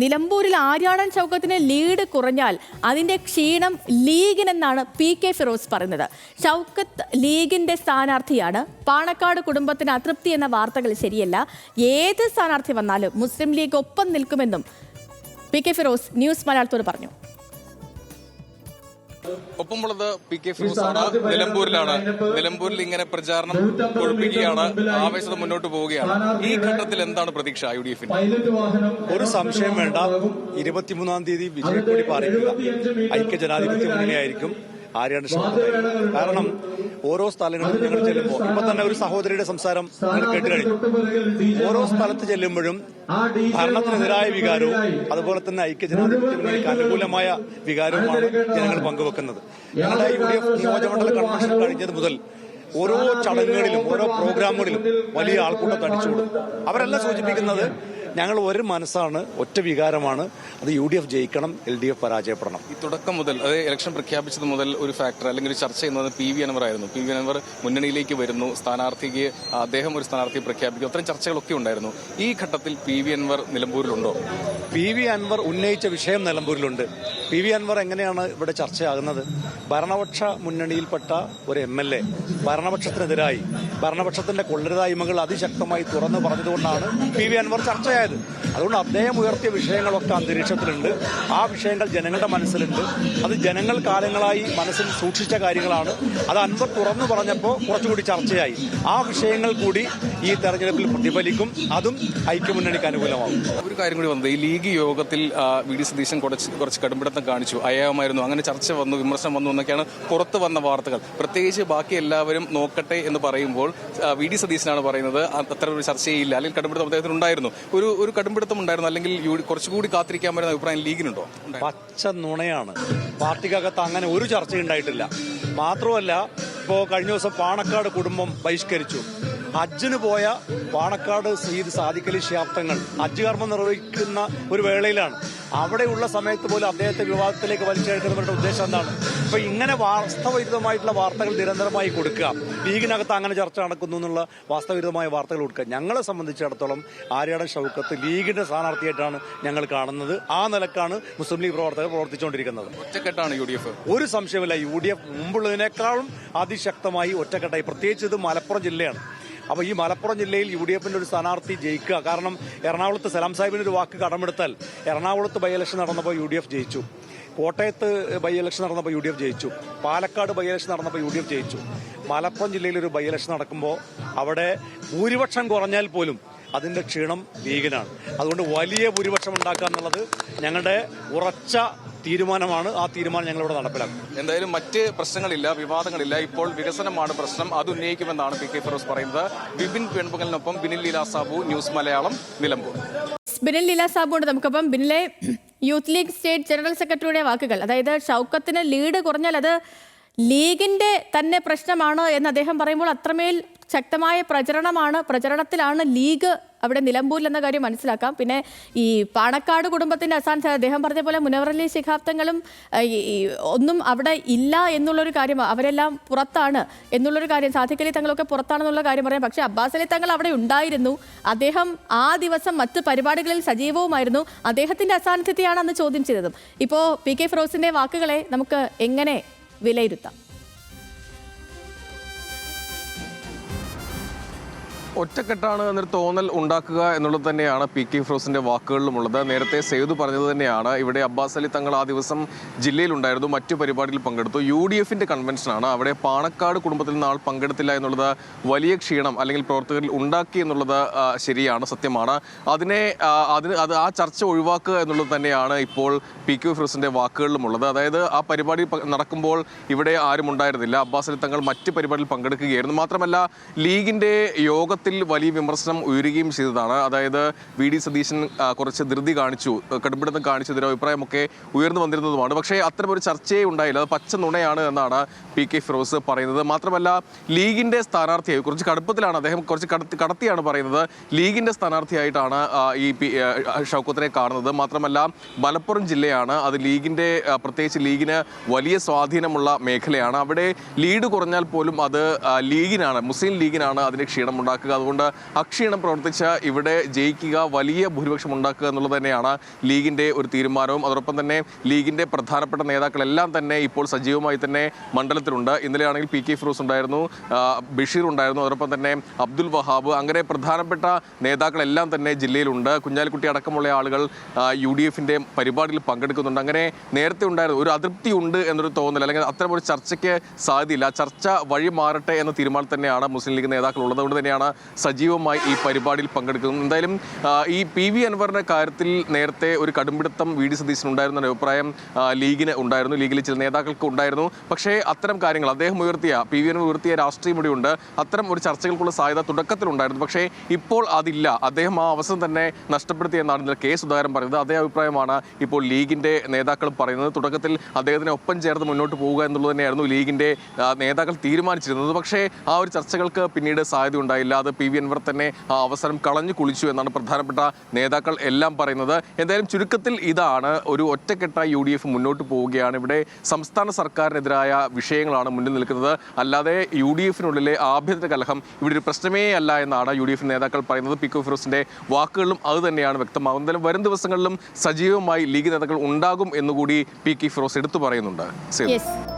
നിലമ്പൂരിൽ ആര്യാടൻ ഷൗക്കത്തിന് ലീഡ് കുറഞ്ഞാൽ അതിന്റെ ക്ഷീണം ലീഗിനെന്നാണ് PK ഫിറോസ് പറയുന്നത്. ഷൗക്കത്ത് ലീഗിന്റെ സ്ഥാനാർത്ഥിയാണ്. പാണക്കാട് കുടുംബത്തിന് അതൃപ്തി എന്ന വാർത്തകൾ ശരിയല്ല. ഏത് സ്ഥാനാർത്ഥി വന്നാലും മുസ്ലിം ലീഗ് ഒപ്പം നിൽക്കുമെന്നും PK ഫിറോസ് ന്യൂസ് മലയാളത്തോട് പറഞ്ഞു. ഒപ്പമുള്ളത് PK ഫിറോസ് ആണ്. നിലമ്പൂരിലാണ്. നിലമ്പൂരിൽ ഇങ്ങനെ പ്രചാരണം കൊഴുപ്പിക്കുകയാണ്, ആവേശം മുന്നോട്ട് പോവുകയാണ്. ഈ ഘട്ടത്തിൽ എന്താണ് പ്രതീക്ഷ UDF? ഒരു സംശയം വേണ്ട, 23-ാം തീയതി വിജയക്കൊടി പാറിക്കുക ഐക്യ ജനാധിപത്യ മുന്നണിയായിരിക്കും. ആര്യാടൻ ഷൗക്കത്ത്. കാരണം ഓരോ സ്ഥലങ്ങളിലും ഞങ്ങൾ ചെല്ലുമ്പോൾ ഇപ്പൊ തന്നെ ഒരു സഹോദരിയുടെ സംസാരം ഞങ്ങൾ കേട്ടുകഴിഞ്ഞു. ഓരോ സ്ഥലത്ത് ചെല്ലുമ്പോഴും ഭരണത്തിനെതിരായ വികാരവും അതുപോലെ തന്നെ ഐക്യ ജനാധിപത്യ മുന്നണിക്ക് അനുകൂലമായ വികാരവുമാണ് ജനങ്ങൾ പങ്കുവെക്കുന്നത്. ഞങ്ങളുടെ UDF നിയോജകമണ്ഡല കൺവെൻഷൻ കഴിഞ്ഞത് മുതൽ ഓരോ ചടങ്ങുകളിലും ഓരോ പ്രോഗ്രാമുകളിലും വലിയ ആൾക്കൂട്ടം അടിച്ചുകൊടുക്കും. അവരെല്ലാം സൂചിപ്പിക്കുന്നത് ഞങ്ങൾ ഒരു മനസ്സാണ്, ഒറ്റ വികാരമാണ്, അത് UDF ജയിക്കണം, LDF പരാജയപ്പെടണം. ഈ തുടക്കം മുതൽ, അതായത് ഇലക്ഷൻ പ്രഖ്യാപിച്ചത് മുതൽ ഒരു ഫാക്ടർ അല്ലെങ്കിൽ ഒരു ചർച്ച ചെയ്യുന്നത് PV അൻവർ ആയിരുന്നു. PV അൻവർ മുന്നണിയിലേക്ക് വരുന്നു, സ്ഥാനാർത്ഥിക്ക് അദ്ദേഹം ഒരു സ്ഥാനാർത്ഥിയെ പ്രഖ്യാപിക്കും, അത്തരം ചർച്ചകളൊക്കെ ഉണ്ടായിരുന്നു. ഈ ഘട്ടത്തിൽ PV അൻവർ നിലമ്പൂരിലുണ്ടോ? PV അൻവർ ഉന്നയിച്ച വിഷയം നിലമ്പൂരിലുണ്ട്. PV അൻവർ എങ്ങനെയാണ് ഇവിടെ ചർച്ചയാകുന്നത്? ഭരണപക്ഷ മുന്നണിയിൽപ്പെട്ട ഒരു MLA ഭരണപക്ഷത്തിനെതിരായി ഭരണപക്ഷത്തിന്റെ കൊള്ളരുതായ്മകൾ അതിശക്തമായി തുറന്നു പറഞ്ഞതുകൊണ്ടാണ് PV അൻവർ ചർച്ചയായത്. അതുകൊണ്ട് അദ്ദേഹം ഉയർത്തിയ വിഷയങ്ങളൊക്കെ അന്തരീക്ഷത്തിലുണ്ട്. ആ വിഷയങ്ങൾ ജനങ്ങളുടെ മനസ്സിലുണ്ട്. അത് ജനങ്ങൾ കാലങ്ങളായി മനസ്സിൽ സൂക്ഷിച്ച കാര്യങ്ങളാണ്. അത് അൻവർ തുറന്നു പറഞ്ഞപ്പോൾ കുറച്ചുകൂടി ചർച്ചയായി. ആ വിഷയങ്ങൾ കൂടി ഈ തെരഞ്ഞെടുപ്പിൽ പ്രതിഫലിക്കും. അതും ഐക്യമുന്നണിക്ക് അനുകൂലമാകും. ഒരു കാര്യം കൂടി വന്നത്, ഈ ലീഗ് യോഗത്തിൽ VD സതീശൻ കുറച്ച് കടുംപിടുത്തം കാണിച്ചു, അയാമായിരുന്നു, അങ്ങനെ ചർച്ച വന്നു, വിമർശനം വന്നു എന്നൊക്കെയാണ് പുറത്തു വന്ന വാർത്തകൾ. പ്രത്യേകിച്ച് ബാക്കി എല്ലാവരും നോക്കട്ടെ എന്ന് പറയുമ്പോൾ VD സതീശനാണ് പറയുന്നത് അത്ര ഒരു ചർച്ചയില്ല, അല്ലെങ്കിൽ കടുംപിടുത്തം അദ്ദേഹത്തിന് ഉണ്ടായിരുന്നു, ഒരു കടുംപിടുത്തം ഉണ്ടായിരുന്നു, അല്ലെങ്കിൽ കുറച്ചുകൂടി കാത്തിരിക്കാൻ വരുന്ന അഭിപ്രായം ലീഗിനുണ്ടോ? പച്ച നുണയാണ്. പാർട്ടിക്കകത്ത് അങ്ങനെ ഒരു ചർച്ചയുണ്ടായിട്ടില്ല. മാത്രമല്ല, ഇപ്പോൾ കഴിഞ്ഞ ദിവസം പാണക്കാട് കുടുംബം ബഹിഷ്കരിച്ചു. ഹജ്ജിന് പോയ പാണക്കാട് സയ്യിദ് സാദിഖ് അലി ശിഹാബ് തങ്ങൾ ഹജ്ജ് കർമ്മം നിർവഹിക്കുന്ന ഒരു വേളയിലാണ്. അവിടെയുള്ള സമയത്ത് പോലും അദ്ദേഹത്തെ വിവാദത്തിലേക്ക് വലിച്ചെടുക്കുന്നവരുടെ ഉദ്ദേശം എന്താണ്? അപ്പൊ ഇങ്ങനെ വാസ്തവവിരുദ്ധമായിട്ടുള്ള വാർത്തകൾ നിരന്തരമായി കൊടുക്കുക, ലീഗിനകത്ത് അങ്ങനെ ചർച്ച നടക്കുന്നു എന്നുള്ള വാസ്തവവിരുദ്ധമായ വാർത്തകൾ കൊടുക്കുക. ഞങ്ങളെ സംബന്ധിച്ചിടത്തോളം ആര്യാടൻ ഷൗക്കത്ത് ലീഗിന്റെ സ്ഥാനാർത്ഥിയായിട്ടാണ് ഞങ്ങൾ കാണുന്നത്. ആ നിലക്കാണ് മുസ്ലിം ലീഗ് പ്രവർത്തകർ പ്രവർത്തിച്ചുകൊണ്ടിരിക്കുന്നത്. ഒറ്റക്കെട്ടാണ് UDF, ഒരു സംശയമില്ല. UDF മുമ്പുള്ളതിനേക്കാളും അതിശക്തമായി ഒറ്റക്കെട്ടായി. പ്രത്യേകിച്ച് ഇത് മലപ്പുറം ജില്ലയാണ്. അപ്പോൾ ഈ മലപ്പുറം ജില്ലയിൽ UDFന്റെ ഒരു സ്ഥാനാർത്ഥി ജയിക്കുക. കാരണം എറണാകുളത്ത് സലാം സാഹിബിന് ഒരു വാക്ക് കടമെടുത്താൽ എറണാകുളത്ത് ബൈ ഇലക്ഷൻ നടന്നപ്പോൾ UDF ജയിച്ചു, കോട്ടയത്ത് ബൈ ഇലക്ഷൻ നടന്നപ്പോൾ UDF ജയിച്ചു, പാലക്കാട് ബൈ ഇലക്ഷൻ നടന്നപ്പോൾ UDF ജയിച്ചു. മലപ്പുറം ജില്ലയിൽ ഒരു ബൈ ഇലക്ഷൻ നടക്കുമ്പോൾ അവിടെ ഭൂരിപക്ഷം കുറഞ്ഞാൽ പോലും അതിന്റെ ക്ഷീണം ലീഗിനാണ്. അതുകൊണ്ട് വലിയ ഭൂരിപക്ഷം ഉണ്ടാക്കുക എന്നുള്ളത് ഞങ്ങളുടെ ഉറച്ച തീരുമാനമാണ്. ആ തീരുമാനം ഞങ്ങളിവിടെ നടപ്പിലാക്കും. എന്തായാലും മറ്റ് പ്രശ്നങ്ങളില്ല, വിവാദങ്ങളില്ല, ഇപ്പോൾ വികസനമാണ് പ്രശ്നം, അത് ഉന്നയിക്കുമെന്നാണ് PK ഫിറോസ് പറയുന്നത്. ബിപിൻ പെൺപകലിനൊപ്പം ബിനിൽ ലീല സാബു, ന്യൂസ് മലയാളം, നിലമ്പൂർ. ബിനിൽ ലീല സാബുണ്ട് നമുക്കൊപ്പം. ബിനിലെ യൂത്ത് ലീഗ് സ്റ്റേറ്റ് ജനറൽ സെക്രട്ടറിയുടെ വാക്കുകൾ, അതായത് ഷൗക്കത്തിന് ലീഡ് കുറഞ്ഞാൽ അത് ലീഗിന്റെ തന്നെ പ്രശ്നമാണ് എന്ന് അദ്ദേഹം പറയുമ്പോൾ അത്രമേൽ ശക്തമായ പ്രചരണത്തിലാണ് ലീഗ് അവിടെ നിലമ്പൂരിൽ എന്ന കാര്യം മനസ്സിലാക്കാം. പിന്നെ ഈ പാണക്കാട് കുടുംബത്തിന്റെ അസാന്നിധ്യം, അദ്ദേഹം പറഞ്ഞ പോലെ മുനവർ അലി ശിഹാബ് തങ്ങളും ഒന്നും അവിടെ ഇല്ല എന്നുള്ളൊരു കാര്യം, അവരെല്ലാം പുറത്താണ് എന്നുള്ളൊരു കാര്യം, സാദിഖ് അലി തങ്ങളൊക്കെ പുറത്താണെന്നുള്ള കാര്യം പറയാം. പക്ഷേ അബ്ബാസ് അലി തങ്ങൾ അവിടെ ഉണ്ടായിരുന്നു. അദ്ദേഹം ആ ദിവസം മറ്റ് പരിപാടികളിൽ സജീവവുമായിരുന്നു. അദ്ദേഹത്തിന്റെ അസാന്നിധ്യത്തെയാണ് അന്ന് ചോദ്യം ചെയ്തതും. ഇപ്പോൾ PK ഫിറോസിന്റെ വാക്കുകളെ നമുക്ക് എങ്ങനെ വിലയിരുത്താം? ഒറ്റക്കെട്ടാണ് എന്നൊരു തോന്നൽ ഉണ്ടാക്കുക എന്നുള്ളത് തന്നെയാണ് PK ഫിറോസിന്റെ വാക്കുകളിലുമുള്ളത്. നേരത്തെ സെയ്ദ് പറഞ്ഞത് തന്നെയാണ്, ഇവിടെ അബ്ബാസ് അലി തങ്ങൾ ആ ദിവസം ജില്ലയിലുണ്ടായിരുന്നു, മറ്റു പരിപാടിയിൽ പങ്കെടുത്തു. UDFന്റെ കൺവെൻഷനാണ്, അവിടെ പാണക്കാട് കുടുംബത്തിൽ നിന്ന് ആൾ പങ്കെടുത്തില്ല എന്നുള്ളത് വലിയ ക്ഷീണം അല്ലെങ്കിൽ പ്രവർത്തകരിൽ ഉണ്ടാക്കി എന്നുള്ളത് ശരിയാണ്, സത്യമാണ്. ആ ചർച്ച ഒഴിവാക്കുക എന്നുള്ളത് തന്നെയാണ് ഇപ്പോൾ PK ഫിറോസിന്റെ വാക്കുകളിലുമുള്ളത്. അതായത് ആ പരിപാടി നടക്കുമ്പോൾ ഇവിടെ ആരും ഉണ്ടായിരുന്നില്ല, അബ്ബാസ് അലി തങ്ങൾ മറ്റ് പരിപാടിയിൽ പങ്കെടുക്കുകയായിരുന്നു. മാത്രമല്ല, ലീഗിന്റെ യോഗത്തിൽ വലിയ വിമർശനം ഉയരുകയും ചെയ്തതാണ്. അതായത് VD സതീശൻ കുറച്ച് ധൃതി കാണിച്ചു, കടുംപിടുത്തം കാണിച്ചു, ഇതിന്റെ അഭിപ്രായമൊക്കെ ഉയർന്നു വന്നിരുന്നതുമാണ്. പക്ഷേ അത്തരമൊരു ചർച്ചയെ ഉണ്ടായില്ല, അത് പച്ച നുണയാണ് എന്നാണ് PK ഫിറോസ് പറയുന്നത്. മാത്രമല്ല, ലീഗിന്റെ സ്ഥാനാർത്ഥിയായി കുറച്ച് കടുപ്പത്തിലാണ് അദ്ദേഹം, കുറച്ച് കടത്തിയാണ് പറയുന്നത്. ലീഗിന്റെ സ്ഥാനാർത്ഥിയായിട്ടാണ് ഈ ഷൗക്കത്തിനെ കാണുന്നത്. മാത്രമല്ല, മലപ്പുറം ജില്ലയാണ്, അത് ലീഗിന്റെ, പ്രത്യേകിച്ച് ലീഗിന് വലിയ സ്വാധീനമുള്ള മേഖലയാണ്. അവിടെ ലീഡ് കുറഞ്ഞാൽ പോലും അത് ലീഗിനാണ്, മുസ്ലിം ലീഗിനാണ് അതിന്റെ ക്ഷീണം ഉണ്ടാക്കുക അതുകൊണ്ട് അക്ഷീണം പ്രവർത്തിച്ച ഇവിടെ ജയിക്കുക, വലിയ ഭൂരിപക്ഷം ഉണ്ടാക്കുക എന്നുള്ളത് തന്നെയാണ് ലീഗിൻ്റെ ഒരു തീരുമാനവും. അതോടൊപ്പം തന്നെ ലീഗിൻ്റെ പ്രധാനപ്പെട്ട നേതാക്കളെല്ലാം തന്നെ ഇപ്പോൾ സജീവമായി തന്നെ മണ്ഡലത്തിലുണ്ട്. ഇന്നലെയാണെങ്കിൽ പി കെ ഫിറോസ് ഉണ്ടായിരുന്നു, ബഷീർ ഉണ്ടായിരുന്നു, അതോടൊപ്പം തന്നെ അബ്ദുൽ വഹാബ്, അങ്ങനെ പ്രധാനപ്പെട്ട നേതാക്കളെല്ലാം തന്നെ ജില്ലയിലുണ്ട്. കുഞ്ഞാലിക്കുട്ടി അടക്കമുള്ള ആളുകൾ UDFിൻ്റെ പരിപാടിയിൽ പങ്കെടുക്കുന്നുണ്ട്. അങ്ങനെ നേരത്തെ ഉണ്ടായിരുന്നു ഒരു അതൃപ്തി ഉണ്ട് എന്നൊരു തോന്നൽ, അല്ലെങ്കിൽ അത്തരം ഒരു ചർച്ചയ്ക്ക് സാധ്യതയില്ല. ചർച്ച വഴി മാറട്ടെ എന്ന തീരുമാനം തന്നെയാണ് മുസ്ലിം ലീഗ് നേതാക്കൾ ഉള്ളത്. അതുകൊണ്ട് തന്നെയാണ് സജീവമായി ഈ പരിപാടിയിൽ പങ്കെടുക്കുന്നത്. എന്തായാലും ഈ PV അൻവറിന്റെ കാര്യത്തിൽ നേരത്തെ ഒരു കടുംപിടുത്തം VD സതീശനുണ്ടായിരുന്ന ഒരു അഭിപ്രായം ലീഗിന് ഉണ്ടായിരുന്നു, ലീഗിലെ ചില നേതാക്കൾക്ക് ഉണ്ടായിരുന്നു. പക്ഷേ അത്തരം കാര്യങ്ങൾ അദ്ദേഹം PV അൻവർ ഉയർത്തിയ രാഷ്ട്രീയം കൂടിയുണ്ട്. അത്തരം ഒരു ചർച്ചകൾക്കുള്ള സാധ്യത തുടക്കത്തിലുണ്ടായിരുന്നു. പക്ഷേ ഇപ്പോൾ അതില്ല. അദ്ദേഹം ആ അവസരം തന്നെ നഷ്ടപ്പെടുത്തിയെന്നാണ് ഇന്നലെ K സുധാകരൻ പറയുന്നത്. അതേ അഭിപ്രായമാണ് ഇപ്പോൾ ലീഗിന്റെ നേതാക്കളും പറയുന്നത്. തുടക്കത്തിൽ അദ്ദേഹത്തിനെ ഒപ്പം ചേർന്ന് മുന്നോട്ട് പോവുക എന്നുള്ളത് തന്നെയായിരുന്നു ലീഗിന്റെ നേതാക്കൾ തീരുമാനിച്ചിരുന്നത്. പക്ഷേ ആ ഒരു ചർച്ചകൾക്ക് പിന്നീട് സാധ്യത ഉണ്ടായില്ല. അത് PV അൻവർ തന്നെ ആ അവസരം കളഞ്ഞു കുളിച്ചു എന്നാണ് പ്രധാനപ്പെട്ട നേതാക്കൾ എല്ലാം പറയുന്നത്. എന്തായാലും ചുരുക്കത്തിൽ ഇതാണ്, ഒരു ഒറ്റക്കെട്ടായി UDF മുന്നോട്ട് പോവുകയാണ്. ഇവിടെ സംസ്ഥാന സർക്കാരിനെതിരായ വിഷയങ്ങളാണ് മുന്നിൽ നിൽക്കുന്നത്. അല്ലാതെ UDFിനുള്ളിലെ ആഭ്യന്തര കലഹം ഇവിടെ ഒരു പ്രശ്നമേ അല്ല എന്നാണ് UDF നേതാക്കൾ പറയുന്നത്. പി കെ ഫിറോസിന്റെ വാക്കുകളിലും അത് തന്നെയാണ് വ്യക്തമാകുന്നത്. എന്തായാലും വരും ദിവസങ്ങളിലും സജീവമായി ലീഗ് നേതാക്കൾ ഉണ്ടാകും എന്നുകൂടി പി കെ ഫിറോസ് എടുത്തു പറയുന്നുണ്ട്.